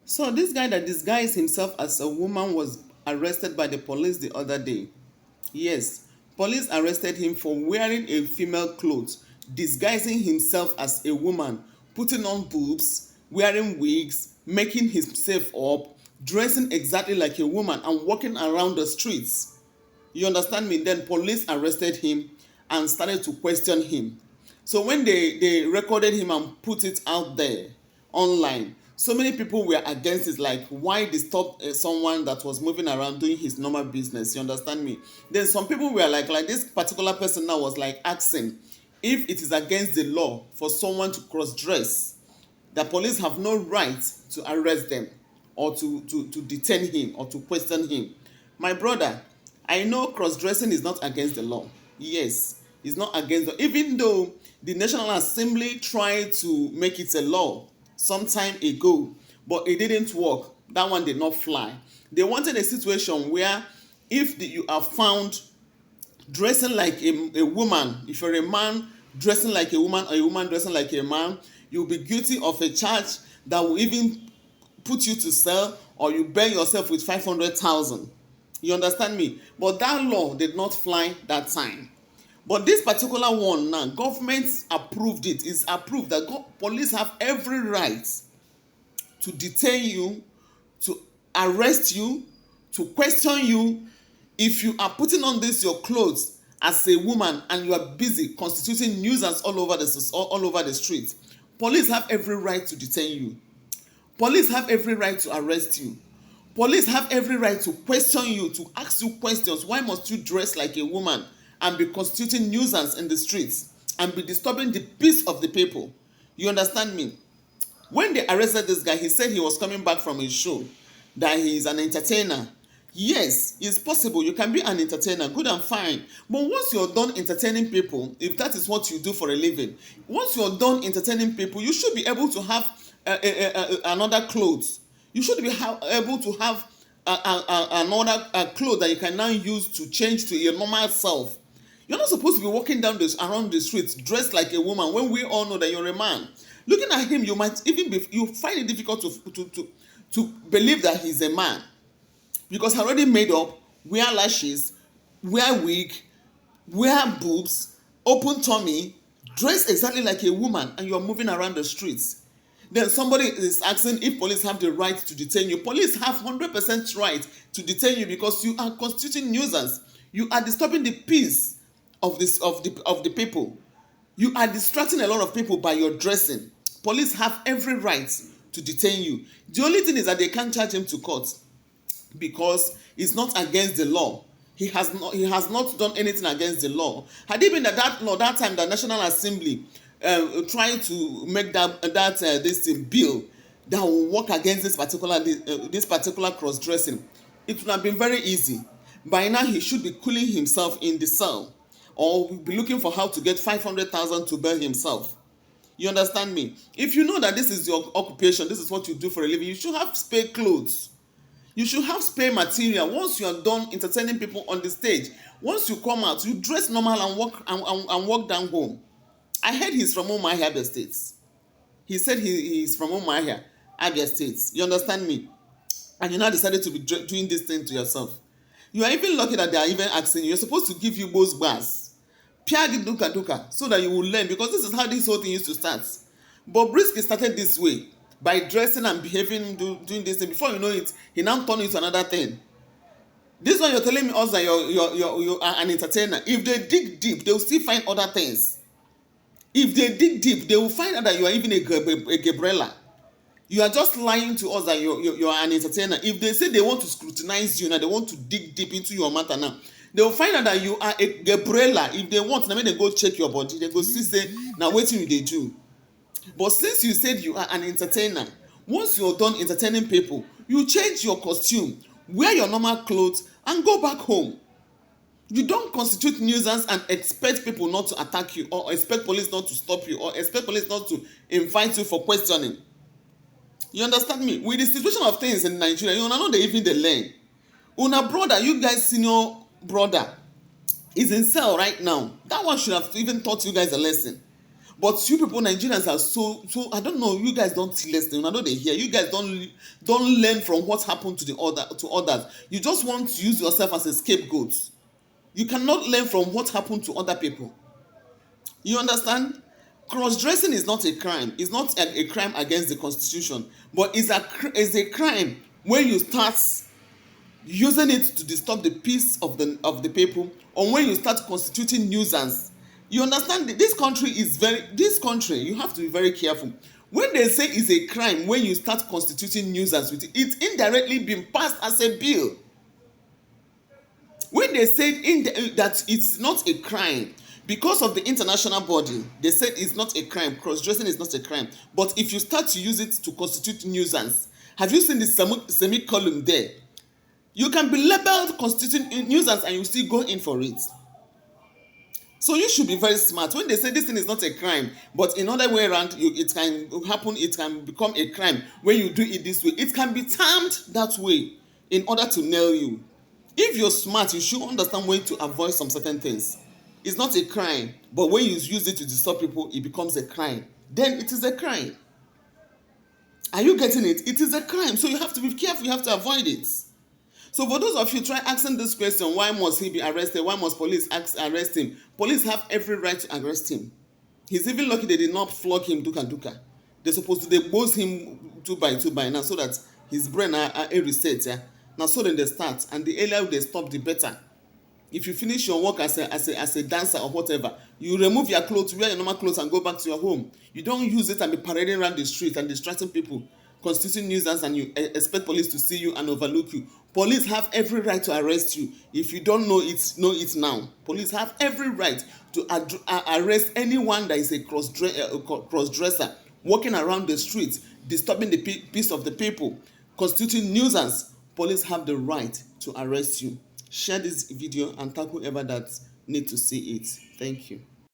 So this guy that disguised himself as a woman was arrested by the police the other day. Yes, police arrested him for wearing a female clothes, disguising himself as a woman, putting on boobs, wearing wigs, making himself up, dressing exactly like a woman and walking around the streets. You understand me? Then police arrested him and started to question him. So when they recorded him and put it out there online, so many people were against it, like why disturb someone that was moving around doing his normal business. You understand me? Then some people were like this particular person now was like asking if it is against the law for someone to cross dress. The police have no right to arrest them or to detain him or to question him. My brother, I know cross-dressing is not against the law. Yes, it's not against the law. Even though the National Assembly tried to make it a law some time ago, but it didn't work. That one did not fly. They wanted a situation where if you are found dressing like a woman, if you're a man dressing like a woman or a woman dressing like a man, you'll be guilty of a charge that will even put you to cell, or you burn yourself with 500,000. You understand me? But that law did not fly that time. But this particular one now, government approved it. It's approved that police have every right to detain you, to arrest you, to question you if you are putting on this your clothes as a woman and you are busy constituting nuisance all over the street. Police have every right to detain you. Police have every right to arrest you. Police have every right to question you, to ask you questions. Why must you dress like a woman and be constituting nuisance in the streets and be disturbing the peace of the people? You understand me? When they arrested this guy, he said he was coming back from his show, that he is an entertainer. Yes, it's possible. You can be an entertainer, good and fine. But once you're done entertaining people, if that is what you do for a living, once you're done entertaining people, you should be able to have another clothes. You should be able to have another clothes that you can now use to change to your normal self. You're not supposed to be walking around the streets dressed like a woman when we all know that you're a man. Looking at him, you might even you find it difficult to believe that he's a man, because he already made up, wear lashes, wear wig, wear boobs, open tummy, dress exactly like a woman, and you're moving around the streets. Then somebody is asking if police have the right to detain you. Police have 100% right to detain you because you are constituting nuisance. You are disturbing the peace of the people. You are distracting a lot of people by your dressing. Police have every right to detain you. The only thing is that they can't charge him to court because it's not against the law. He has not done anything against the law. Had it been that law that time, the National Assembly trying to make this bill that will work against this particular cross dressing, it would have been very easy. By now he should be cooling himself in the cell, or be looking for how to get 500,000 to bail himself. You understand me? If you know that this is your occupation, this is what you do for a living, you should have spare clothes. You should have spare material. Once you are done entertaining people on the stage, once you come out, you dress normal and walk down home. I heard he's from Umuahia, Abia States. He said he's from Umuahia, Abia States. You understand me? And you now decided to be doing this thing to yourself. You are even lucky that they are even asking you. You're supposed to give you both bars. Piagi duka duka, so that you will learn, because this is how this whole thing used to start. But Brisky started this way, by dressing and behaving, doing this thing. Before you know it, he now turned into another thing. This one you're telling me also that you are an entertainer. If they dig deep, they will still find other things. If they dig deep, they will find out that you are even a Gabriela. You are just lying to us that you are an entertainer. If they say they want to scrutinize you now, they want to dig deep into your matter now, they will find out that you are a Gabriela. If they want, they go check your body. They go see, say, now what will they do? But since you said you are an entertainer, once you're done entertaining people, you change your costume, wear your normal clothes, and go back home. You don't constitute nuisance and expect people not to attack you, or expect police not to stop you, or expect police not to invite you for questioning. You understand me? With the situation of things in Nigeria, you know they even they learn. Una brother, you guys senior brother, is in cell right now. That one should have even taught you guys a lesson. But you people, Nigerians, are so I don't know. You guys don't listen. I know they hear. You guys don't learn from what happened to others. You just want to use yourself as a scapegoat. You cannot learn from what happened to other people. You understand? Cross-dressing is not a crime. It's not a crime against the constitution, but it's a crime when you start using it to disturb the peace of the people, or when you start constituting nuisance. You understand? This country, you have to be very careful. When they say it's a crime when you start constituting nuisance with it, it's indirectly been passed as a bill. When they said that it's not a crime because of the international body, they said it's not a crime, cross-dressing is not a crime. But if you start to use it to constitute nuisance, have you seen the semicolon there? You can be labeled constituting nuisance and you still go in for it. So you should be very smart. When they say this thing is not a crime, but in other way around, it can happen, it can become a crime when you do it this way. It can be termed that way in order to nail you. If you're smart, you should understand when to avoid some certain things. It's not a crime, but when you use it to disturb people, it becomes a crime. Then it is a crime. Are you getting it? It is a crime. So you have to be careful. You have to avoid it. So for those of you try asking this question, why must he be arrested? Why must police arrest him? Police have every right to arrest him. He's even lucky they did not flog him duka duka. They're supposed to depose him two by now so that his brain are a reset. Yeah? Now so then they start, and the earlier they stop, the better. If you finish your work as a dancer or whatever, you remove your clothes, wear your normal clothes, and go back to your home. You don't use it and be parading around the street and distracting people, constituting nuisance, and you expect police to see you and overlook you. Police have every right to arrest you. If you don't know it now. Police have every right to arrest anyone that is a cross-dresser, walking around the street, disturbing the peace of the people, constituting nuisance. Police have the right to arrest you. Share this video and tag whoever that need to see it. Thank you.